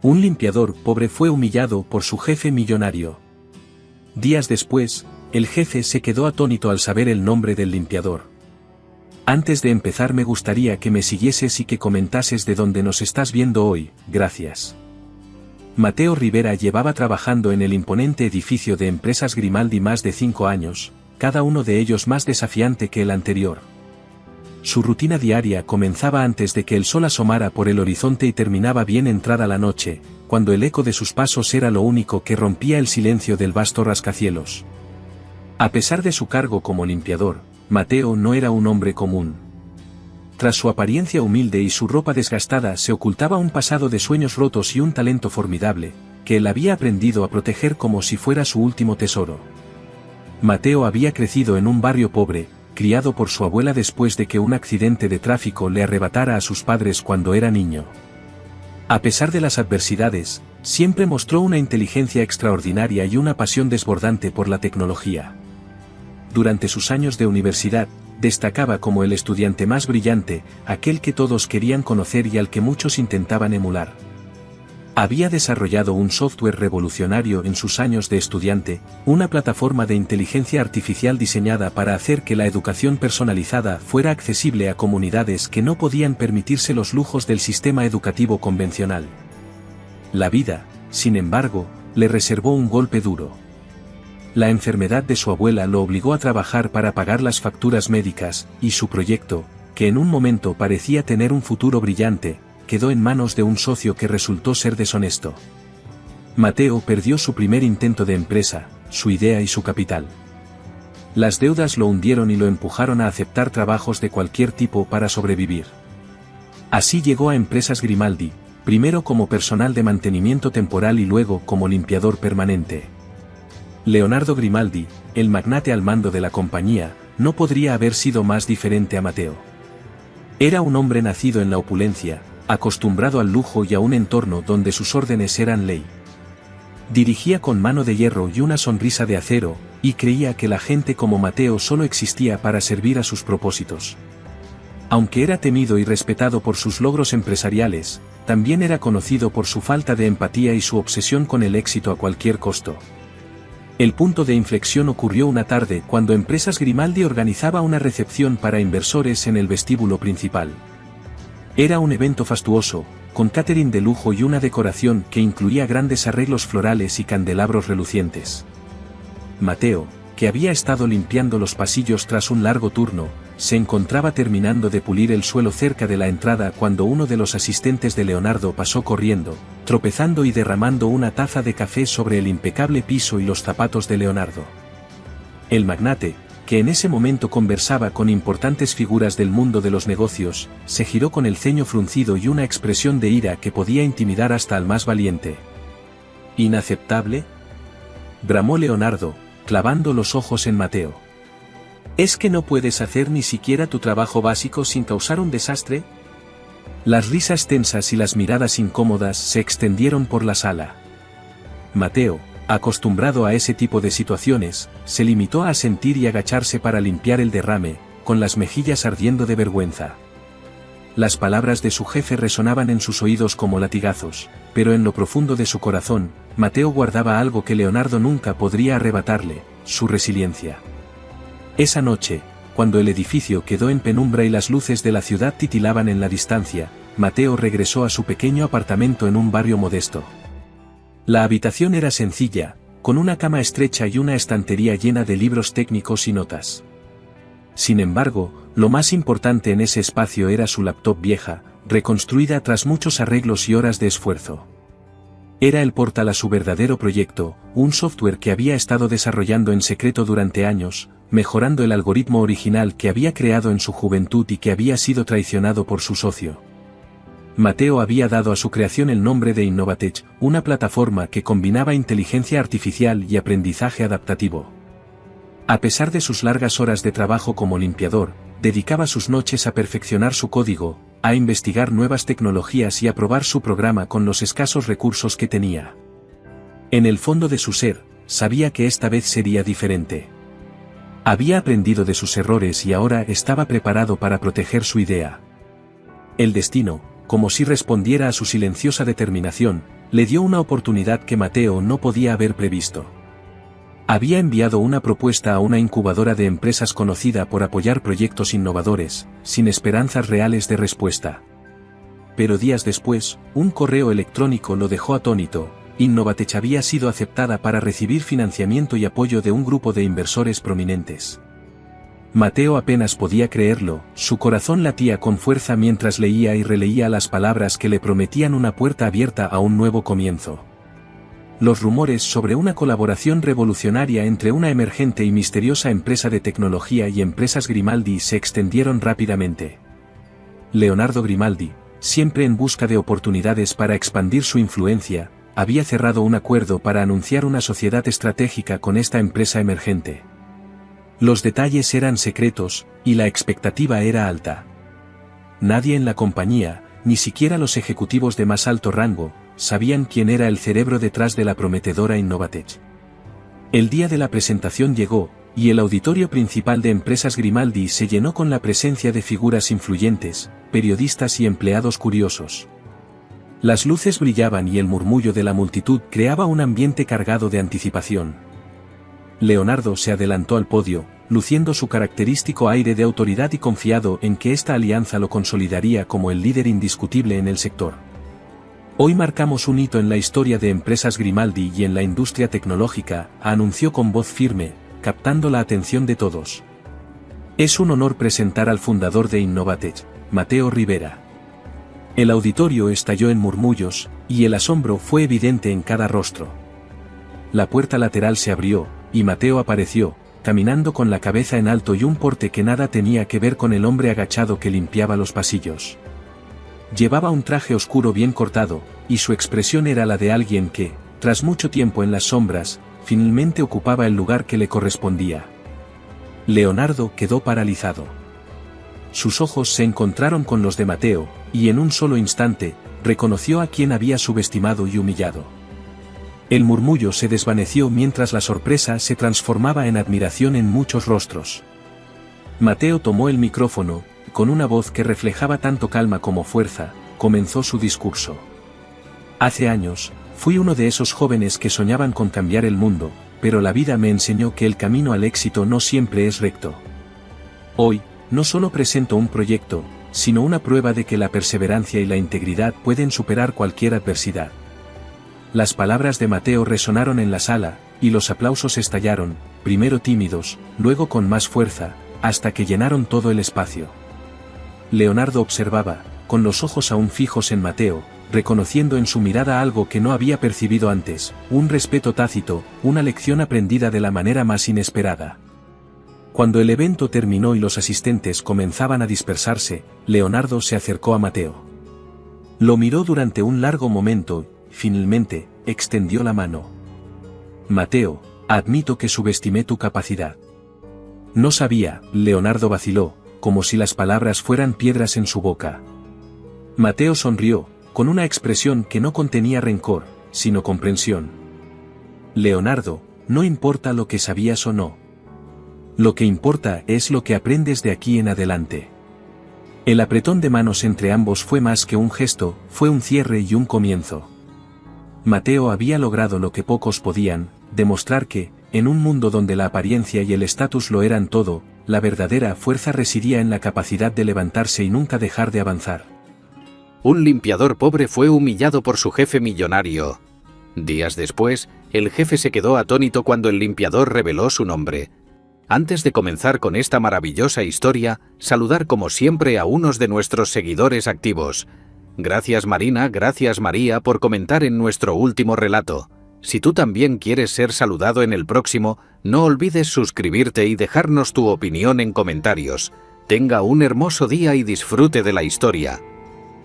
Un limpiador pobre fue humillado por su jefe millonario. Días después, el jefe se quedó atónito al saber el nombre del limpiador. Antes de empezar me gustaría que me siguieses y que comentases de dónde nos estás viendo hoy, gracias. Mateo Rivera llevaba trabajando en el imponente edificio de Empresas Grimaldi más de 5 años, cada uno de ellos más desafiante que el anterior. Su rutina diaria comenzaba antes de que el sol asomara por el horizonte y terminaba bien entrada la noche, cuando el eco de sus pasos era lo único que rompía el silencio del vasto rascacielos. A pesar de su cargo como limpiador, Mateo no era un hombre común. Tras su apariencia humilde y su ropa desgastada se ocultaba un pasado de sueños rotos y un talento formidable, que él había aprendido a proteger como si fuera su último tesoro. Mateo había crecido en un barrio pobre, criado por su abuela después de que un accidente de tráfico le arrebatara a sus padres cuando era niño. A pesar de las adversidades, siempre mostró una inteligencia extraordinaria y una pasión desbordante por la tecnología. Durante sus años de universidad, destacaba como el estudiante más brillante, aquel que todos querían conocer y al que muchos intentaban emular. Había desarrollado un software revolucionario en sus años de estudiante, una plataforma de inteligencia artificial diseñada para hacer que la educación personalizada fuera accesible a comunidades que no podían permitirse los lujos del sistema educativo convencional. La vida, sin embargo, le reservó un golpe duro. La enfermedad de su abuela lo obligó a trabajar para pagar las facturas médicas, y su proyecto, que en un momento parecía tener un futuro brillante, quedó en manos de un socio que resultó ser deshonesto. Mateo perdió su primer intento de empresa, su idea y su capital. Las deudas lo hundieron y lo empujaron a aceptar trabajos de cualquier tipo para sobrevivir. Así llegó a Empresas Grimaldi, primero como personal de mantenimiento temporal y luego como limpiador permanente. Leonardo Grimaldi, el magnate al mando de la compañía, no podría haber sido más diferente a Mateo. Era un hombre nacido en la opulencia, acostumbrado al lujo y a un entorno donde sus órdenes eran ley. Dirigía con mano de hierro y una sonrisa de acero, y creía que la gente como Mateo solo existía para servir a sus propósitos. Aunque era temido y respetado por sus logros empresariales, también era conocido por su falta de empatía y su obsesión con el éxito a cualquier costo. El punto de inflexión ocurrió una tarde cuando Empresas Grimaldi organizaba una recepción para inversores en el vestíbulo principal. Era un evento fastuoso, con catering de lujo y una decoración que incluía grandes arreglos florales y candelabros relucientes. Mateo, que había estado limpiando los pasillos tras un largo turno, se encontraba terminando de pulir el suelo cerca de la entrada cuando uno de los asistentes de Leonardo pasó corriendo, tropezando y derramando una taza de café sobre el impecable piso y los zapatos de Leonardo. El magnate, que en ese momento conversaba con importantes figuras del mundo de los negocios, se giró con el ceño fruncido y una expresión de ira que podía intimidar hasta al más valiente. ¿Inaceptable?, bramó Leonardo, clavando los ojos en Mateo. ¿Es que no puedes hacer ni siquiera tu trabajo básico sin causar un desastre? Las risas tensas y las miradas incómodas se extendieron por la sala. Mateo, acostumbrado a ese tipo de situaciones, se limitó a asentir y agacharse para limpiar el derrame, con las mejillas ardiendo de vergüenza. Las palabras de su jefe resonaban en sus oídos como latigazos, pero en lo profundo de su corazón, Mateo guardaba algo que Leonardo nunca podría arrebatarle, su resiliencia. Esa noche, cuando el edificio quedó en penumbra y las luces de la ciudad titilaban en la distancia, Mateo regresó a su pequeño apartamento en un barrio modesto. La habitación era sencilla, con una cama estrecha y una estantería llena de libros técnicos y notas. Sin embargo, lo más importante en ese espacio era su laptop vieja, reconstruida tras muchos arreglos y horas de esfuerzo. Era el portal a su verdadero proyecto, un software que había estado desarrollando en secreto durante años, mejorando el algoritmo original que había creado en su juventud y que había sido traicionado por su socio. Mateo había dado a su creación el nombre de Innovatech, una plataforma que combinaba inteligencia artificial y aprendizaje adaptativo. A pesar de sus largas horas de trabajo como limpiador, dedicaba sus noches a perfeccionar su código, a investigar nuevas tecnologías y a probar su programa con los escasos recursos que tenía. En el fondo de su ser, sabía que esta vez sería diferente. Había aprendido de sus errores y ahora estaba preparado para proteger su idea. El destino, como si respondiera a su silenciosa determinación, le dio una oportunidad que Mateo no podía haber previsto. Había enviado una propuesta a una incubadora de empresas conocida por apoyar proyectos innovadores, sin esperanzas reales de respuesta. Pero días después, un correo electrónico lo dejó atónito. Innovatech había sido aceptada para recibir financiamiento y apoyo de un grupo de inversores prominentes. Mateo apenas podía creerlo, su corazón latía con fuerza mientras leía y releía las palabras que le prometían una puerta abierta a un nuevo comienzo. Los rumores sobre una colaboración revolucionaria entre una emergente y misteriosa empresa de tecnología y empresas Grimaldi se extendieron rápidamente. Leonardo Grimaldi, siempre en busca de oportunidades para expandir su influencia, había cerrado un acuerdo para anunciar una sociedad estratégica con esta empresa emergente. Los detalles eran secretos, y la expectativa era alta. Nadie en la compañía, ni siquiera los ejecutivos de más alto rango, sabían quién era el cerebro detrás de la prometedora Innovatech. El día de la presentación llegó, y el auditorio principal de Empresas Grimaldi se llenó con la presencia de figuras influyentes, periodistas y empleados curiosos. Las luces brillaban y el murmullo de la multitud creaba un ambiente cargado de anticipación. Leonardo se adelantó al podio, luciendo su característico aire de autoridad y confiado en que esta alianza lo consolidaría como el líder indiscutible en el sector. Hoy marcamos un hito en la historia de Empresas Grimaldi y en la industria tecnológica, anunció con voz firme, captando la atención de todos. Es un honor presentar al fundador de Innovatech, Mateo Rivera. El auditorio estalló en murmullos, y el asombro fue evidente en cada rostro. La puerta lateral se abrió, y Mateo apareció, caminando con la cabeza en alto y un porte que nada tenía que ver con el hombre agachado que limpiaba los pasillos. Llevaba un traje oscuro bien cortado, y su expresión era la de alguien que, tras mucho tiempo en las sombras, finalmente ocupaba el lugar que le correspondía. Leonardo quedó paralizado. Sus ojos se encontraron con los de Mateo, y en un solo instante, reconoció a quien había subestimado y humillado. El murmullo se desvaneció mientras la sorpresa se transformaba en admiración en muchos rostros. Mateo tomó el micrófono, con una voz que reflejaba tanto calma como fuerza, comenzó su discurso. Hace años, fui uno de esos jóvenes que soñaban con cambiar el mundo, pero la vida me enseñó que el camino al éxito no siempre es recto. Hoy, no solo presento un proyecto, sino una prueba de que la perseverancia y la integridad pueden superar cualquier adversidad. Las palabras de Mateo resonaron en la sala, y los aplausos estallaron, primero tímidos, luego con más fuerza, hasta que llenaron todo el espacio. Leonardo observaba, con los ojos aún fijos en Mateo, reconociendo en su mirada algo que no había percibido antes, un respeto tácito, una lección aprendida de la manera más inesperada. Cuando el evento terminó y los asistentes comenzaban a dispersarse, Leonardo se acercó a Mateo. Lo miró durante un largo momento, finalmente, extendió la mano. Mateo, admito que subestimé tu capacidad. No sabía, Leonardo vaciló, como si las palabras fueran piedras en su boca. Mateo sonrió, con una expresión que no contenía rencor, sino comprensión. Leonardo, no importa lo que sabías o no. Lo que importa es lo que aprendes de aquí en adelante. El apretón de manos entre ambos fue más que un gesto, fue un cierre y un comienzo. Mateo había logrado lo que pocos podían, demostrar que, en un mundo donde la apariencia y el estatus lo eran todo, la verdadera fuerza residía en la capacidad de levantarse y nunca dejar de avanzar. Un limpiador pobre fue humillado por su jefe millonario. Días después, el jefe se quedó atónito cuando el limpiador reveló su nombre. Antes de comenzar con esta maravillosa historia, saludar como siempre a unos de nuestros seguidores activos. Gracias Marina, gracias María por comentar en nuestro último relato. Si tú también quieres ser saludado en el próximo, no olvides suscribirte y dejarnos tu opinión en comentarios. Tenga un hermoso día y disfrute de la historia.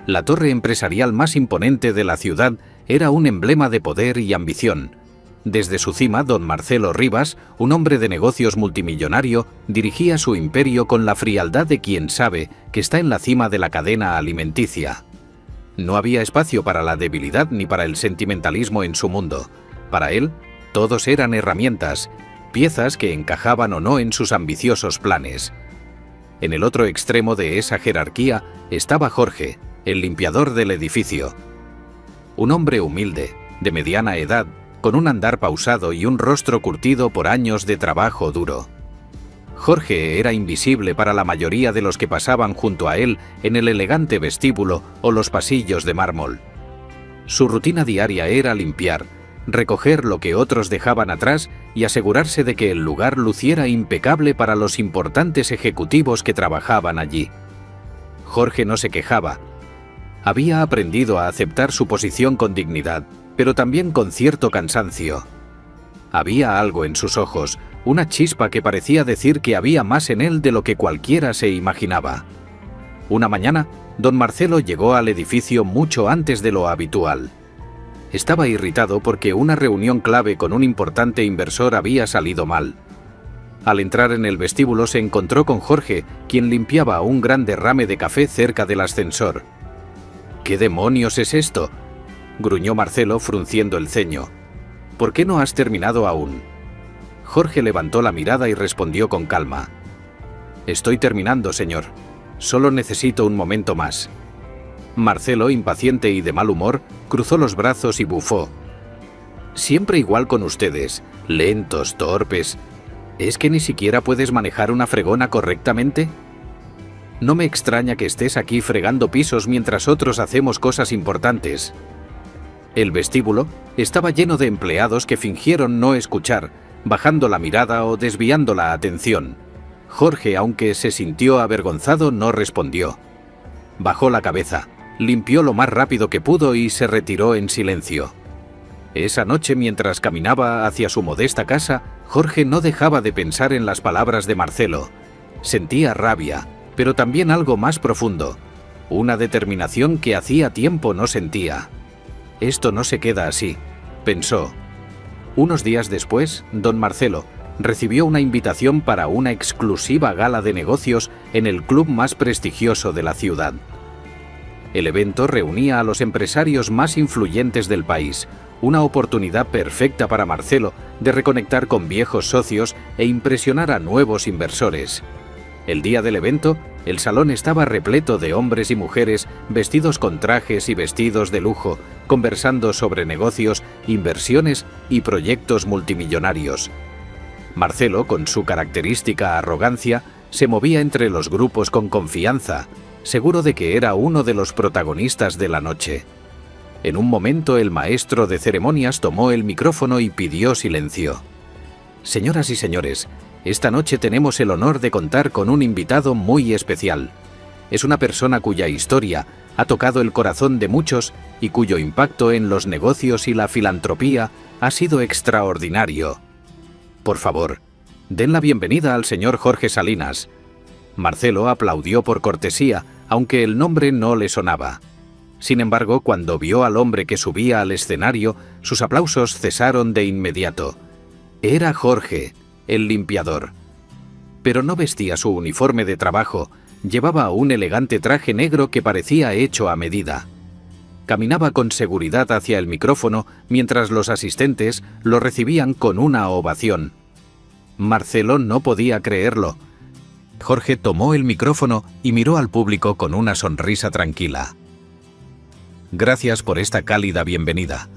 La torre empresarial más imponente de la ciudad era un emblema de poder y ambición. Desde su cima, don Marcelo Rivas, un hombre de negocios multimillonario, dirigía su imperio con la frialdad de quien sabe que está en la cima de la cadena alimenticia. No había espacio para la debilidad ni para el sentimentalismo en su mundo. Para él, todos eran herramientas, piezas que encajaban o no en sus ambiciosos planes. En el otro extremo de esa jerarquía estaba Jorge, el limpiador del edificio. Un hombre humilde, de mediana edad, con un andar pausado y un rostro curtido por años de trabajo duro. Jorge era invisible para la mayoría de los que pasaban junto a él en el elegante vestíbulo o los pasillos de mármol. Su rutina diaria era limpiar, recoger lo que otros dejaban atrás y asegurarse de que el lugar luciera impecable para los importantes ejecutivos que trabajaban allí. Jorge no se quejaba. Había aprendido a aceptar su posición con dignidad, pero también con cierto cansancio. Había algo en sus ojos, una chispa que parecía decir que había más en él de lo que cualquiera se imaginaba. Una mañana, don Marcelo llegó al edificio mucho antes de lo habitual. Estaba irritado porque una reunión clave con un importante inversor había salido mal. Al entrar en el vestíbulo se encontró con Jorge, quien limpiaba un gran derrame de café cerca del ascensor. «¿Qué demonios es esto?», gruñó Marcelo frunciendo el ceño. «¿Por qué no has terminado aún?». Jorge levantó la mirada y respondió con calma. «Estoy terminando, señor. Solo necesito un momento más». Marcelo, impaciente y de mal humor, cruzó los brazos y bufó. «Siempre igual con ustedes, lentos, torpes. ¿Es que ni siquiera puedes manejar una fregona correctamente? No me extraña que estés aquí fregando pisos mientras otros hacemos cosas importantes». El vestíbulo estaba lleno de empleados que fingieron no escuchar, bajando la mirada o desviando la atención. Jorge, aunque se sintió avergonzado, no respondió. Bajó la cabeza, limpió lo más rápido que pudo y se retiró en silencio. Esa noche, mientras caminaba hacia su modesta casa, Jorge no dejaba de pensar en las palabras de Marcelo. Sentía rabia, pero también algo más profundo, una determinación que hacía tiempo no sentía. «Esto no se queda así», pensó. Unos días después, don Marcelo recibió una invitación para una exclusiva gala de negocios en el club más prestigioso de la ciudad. El evento reunía a los empresarios más influyentes del país, una oportunidad perfecta para Marcelo de reconectar con viejos socios e impresionar a nuevos inversores. El día del evento, el salón estaba repleto de hombres y mujeres vestidos con trajes y vestidos de lujo, conversando sobre negocios, inversiones y proyectos multimillonarios. Marcelo, con su característica arrogancia, se movía entre los grupos con confianza, seguro de que era uno de los protagonistas de la noche. En un momento, el maestro de ceremonias tomó el micrófono y pidió silencio. «Señoras y señores, esta noche tenemos el honor de contar con un invitado muy especial. Es una persona cuya historia ha tocado el corazón de muchos y cuyo impacto en los negocios y la filantropía ha sido extraordinario. Por favor, den la bienvenida al señor Jorge Salinas». Marcelo aplaudió por cortesía, aunque el nombre no le sonaba. Sin embargo, cuando vio al hombre que subía al escenario, sus aplausos cesaron de inmediato. Era Jorge, el limpiador. Pero no vestía su uniforme de trabajo, llevaba un elegante traje negro que parecía hecho a medida. Caminaba con seguridad hacia el micrófono mientras los asistentes lo recibían con una ovación. Marcelo no podía creerlo. Jorge tomó el micrófono y miró al público con una sonrisa tranquila. «Gracias por esta cálida bienvenida.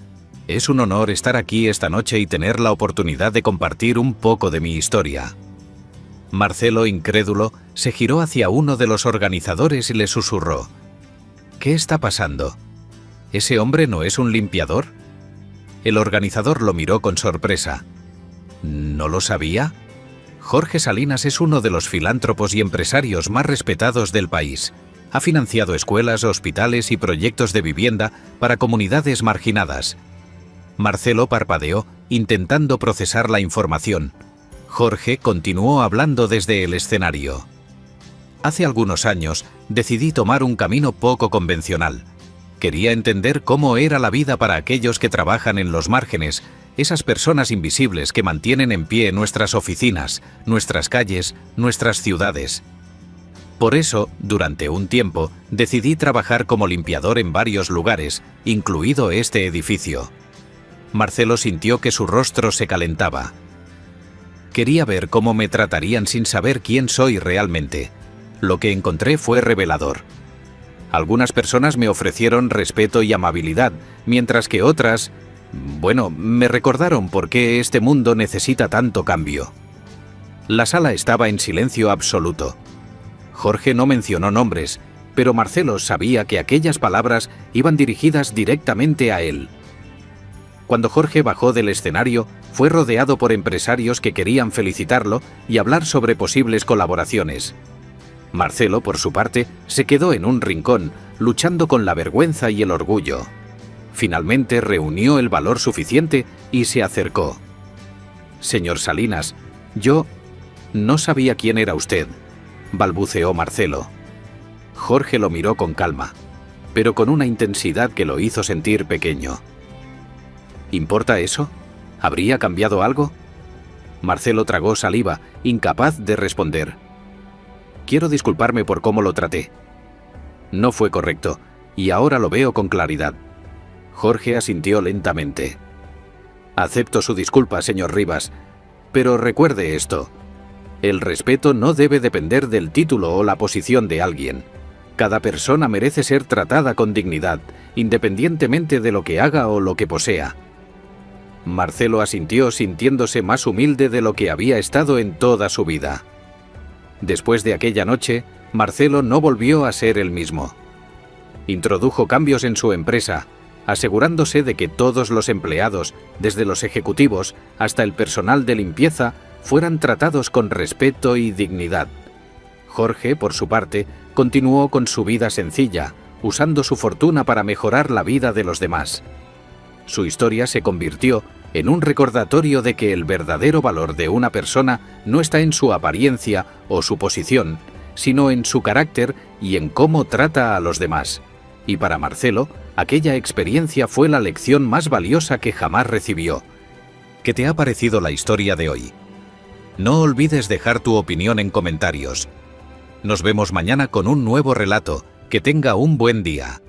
Es un honor estar aquí esta noche y tener la oportunidad de compartir un poco de mi historia». Marcelo, incrédulo, se giró hacia uno de los organizadores y le susurró: «¿Qué está pasando? ¿Ese hombre no es un limpiador?». El organizador lo miró con sorpresa. «¿No lo sabía?». Jorge Salinas es uno de los filántropos y empresarios más respetados del país. Ha financiado escuelas, hospitales y proyectos de vivienda para comunidades marginadas. Marcelo parpadeó, intentando procesar la información. Jorge continuó hablando desde el escenario. «Hace algunos años decidí tomar un camino poco convencional. Quería entender cómo era la vida para aquellos que trabajan en los márgenes, esas personas invisibles que mantienen en pie nuestras oficinas, nuestras calles, nuestras ciudades. Por eso, durante un tiempo, decidí trabajar como limpiador en varios lugares, incluido este edificio». Marcelo sintió que su rostro se calentaba. «Quería ver cómo me tratarían sin saber quién soy realmente. Lo que encontré fue revelador. Algunas personas me ofrecieron respeto y amabilidad, mientras que otras, bueno, me recordaron por qué este mundo necesita tanto cambio. La sala estaba en silencio absoluto. Jorge no mencionó nombres, pero Marcelo sabía que aquellas palabras iban dirigidas directamente a él. Cuando Jorge bajó del escenario, fue rodeado por empresarios que querían felicitarlo y hablar sobre posibles colaboraciones. Marcelo, por su parte, se quedó en un rincón, luchando con la vergüenza y el orgullo. Finalmente reunió el valor suficiente y se acercó. «Señor Salinas, yo no sabía quién era usted», balbuceó Marcelo. Jorge lo miró con calma, pero con una intensidad que lo hizo sentir pequeño. ¿Importa eso? ¿Habría cambiado algo? Marcelo tragó saliva, incapaz de responder. «Quiero disculparme por cómo lo traté. No fue correcto, y ahora lo veo con claridad». Jorge asintió lentamente. «Acepto su disculpa, señor Rivas, pero recuerde esto. El respeto no debe depender del título o la posición de alguien. Cada persona merece ser tratada con dignidad, independientemente de lo que haga o lo que posea». Marcelo asintió, sintiéndose más humilde de lo que había estado en toda su vida. Después de aquella noche, Marcelo no volvió a ser el mismo. Introdujo cambios en su empresa, asegurándose de que todos los empleados, desde los ejecutivos hasta el personal de limpieza, fueran tratados con respeto y dignidad. Jorge, por su parte, continuó con su vida sencilla, usando su fortuna para mejorar la vida de los demás. Su historia se convirtió en un recordatorio de que el verdadero valor de una persona no está en su apariencia o su posición, sino en su carácter y en cómo trata a los demás. Y para Marcelo, aquella experiencia fue la lección más valiosa que jamás recibió. ¿Qué te ha parecido la historia de hoy? No olvides dejar tu opinión en comentarios. Nos vemos mañana con un nuevo relato. Que tenga un buen día.